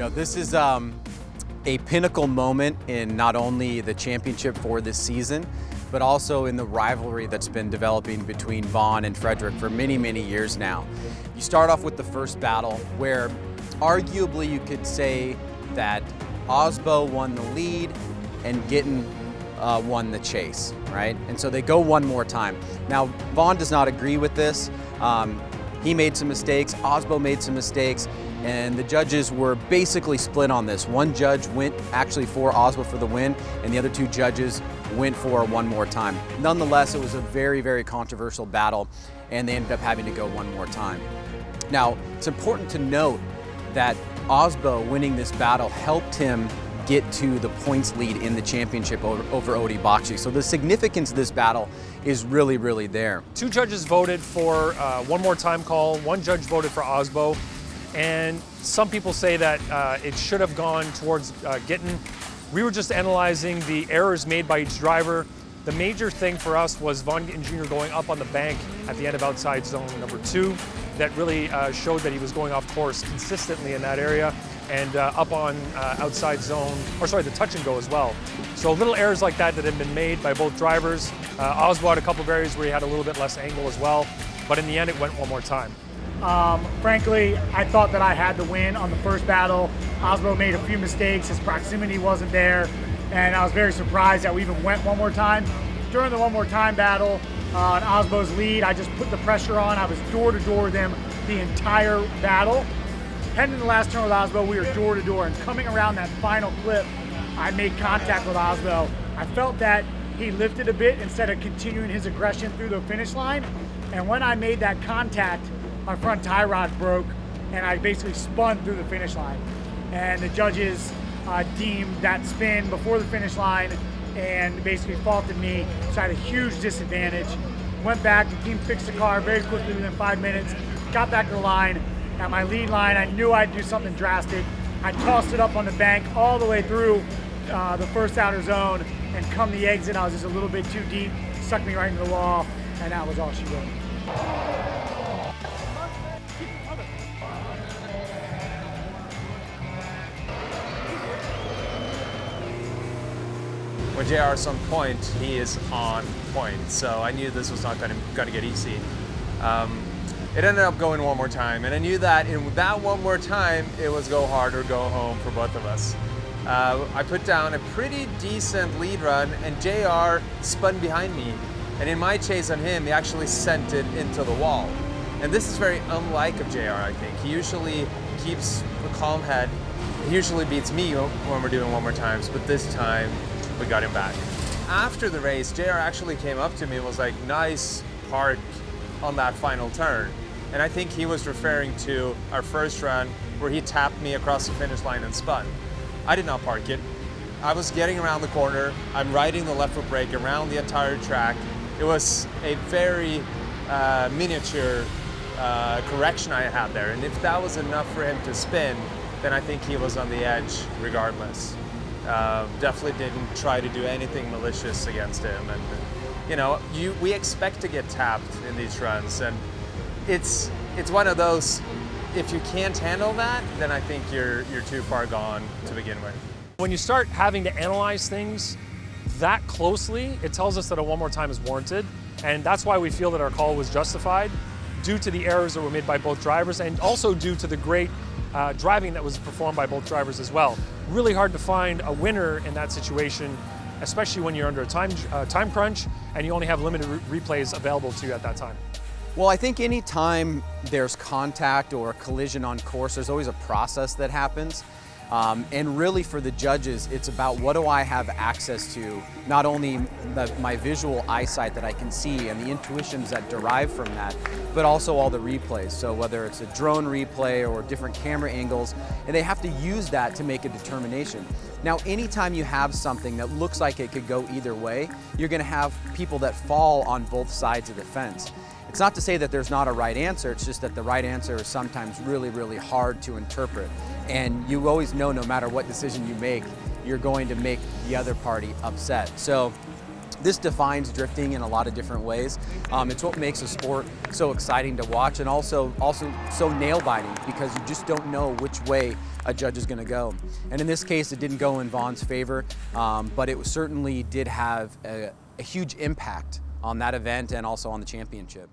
This is a pinnacle moment in not only the championship for this season, but also in the rivalry that's been developing between Vaughn and Frederick for many, many years now. You start off with the first battle where arguably you could say that Aasbo won the lead and Gittin won the chase, right? And so they go one more time. Now, Vaughn does not agree with this. He made some mistakes, Aasbo made some mistakes, and the judges were basically split on this. One judge went actually for Aasbo for the win, and the other two judges went for one more time. Nonetheless, it was a very, very controversial battle, and they ended up having to go one more time. Now, it's important to note that Aasbo winning this battle helped him get to the points lead in the championship over Odi Bakshi. So the significance of this battle is really, really there. Two judges voted for one more time call. One judge voted for Aasbo. And some people say that it should have gone towards Gittin. We were just analyzing the errors made by each driver. The major thing for us was Vaughn Gittin Jr. going up on the bank at the end of outside zone number 2. That really showed that he was going off course consistently in that area, and up on outside zone, the touch and go as well. So little errors like that have been made by both drivers. Aasbo had a couple of areas where he had a little bit less angle as well, but in the end it went one more time. Frankly, I thought that I had the win on the first battle. Aasbo made a few mistakes, his proximity wasn't there, and I was very surprised that we even went one more time. During the one more time battle, on Aasbo's lead, I just put the pressure on. I was door to door with him the entire battle. Heading to the last turn with Aasbo, we were door to door, and coming around that final clip, I made contact with Aasbo. I felt that he lifted a bit instead of continuing his aggression through the finish line, and when I made that contact, my front tie rod broke, and I basically spun through the finish line. And the judges deemed that spin before the finish line and basically faulted me, so I had a huge disadvantage. Went back, the team fixed the car very quickly within 5 minutes, got back to the line. At my lead line, I knew I'd do something drastic. I tossed it up on the bank all the way through the first outer zone, and come the exit, I was just a little bit too deep, sucked me right into the wall, and that was all she wrote. When JR is on point, he is on point. So I knew this was not going to get easy. It ended up going one more time, and I knew that in that one more time, it was go hard or go home for both of us. I put down a pretty decent lead run, and JR spun behind me. And in my chase on him, he actually sent it into the wall. And this is very unlike of JR, I think. He usually keeps a calm head. He usually beats me when we're doing one more times, but this time, we got him back. After the race, JR actually came up to me and was like, nice park on that final turn. And I think he was referring to our first run where he tapped me across the finish line and spun. I did not park it. I was getting around the corner. I'm riding the left foot brake around the entire track. It was a very miniature correction I had there. And if that was enough for him to spin, then I think he was on the edge regardless. Definitely didn't try to do anything malicious against him, and we expect to get tapped in these runs, and it's one of those. If you can't handle that, then I think you're too far gone to begin with. When you start having to analyze things that closely, it tells us that a one more time is warranted, and that's why we feel that our call was justified, due to the errors that were made by both drivers, and also due to the great driving that was performed by both drivers as well. Really hard to find a winner in that situation, especially when you're under a time crunch and you only have limited replays available to you at that time. Well, I think anytime there's contact or a collision on course, there's always a process that happens. And really for the judges, it's about what do I have access to, not only my visual eyesight that I can see and the intuitions that derive from that, but also all the replays. So whether it's a drone replay or different camera angles, and they have to use that to make a determination. Now, anytime you have something that looks like it could go either way, you're gonna have people that fall on both sides of the fence. It's not to say that there's not a right answer, it's just that the right answer is sometimes really, really hard to interpret. And you always know no matter what decision you make, you're going to make the other party upset. So This defines drifting in a lot of different ways. It's what makes a sport so exciting to watch, and also so nail-biting, because you just don't know which way a judge is going to go. And in this case, it didn't go in Vaughn's favor, but it certainly did have a huge impact on that event and also on the championship.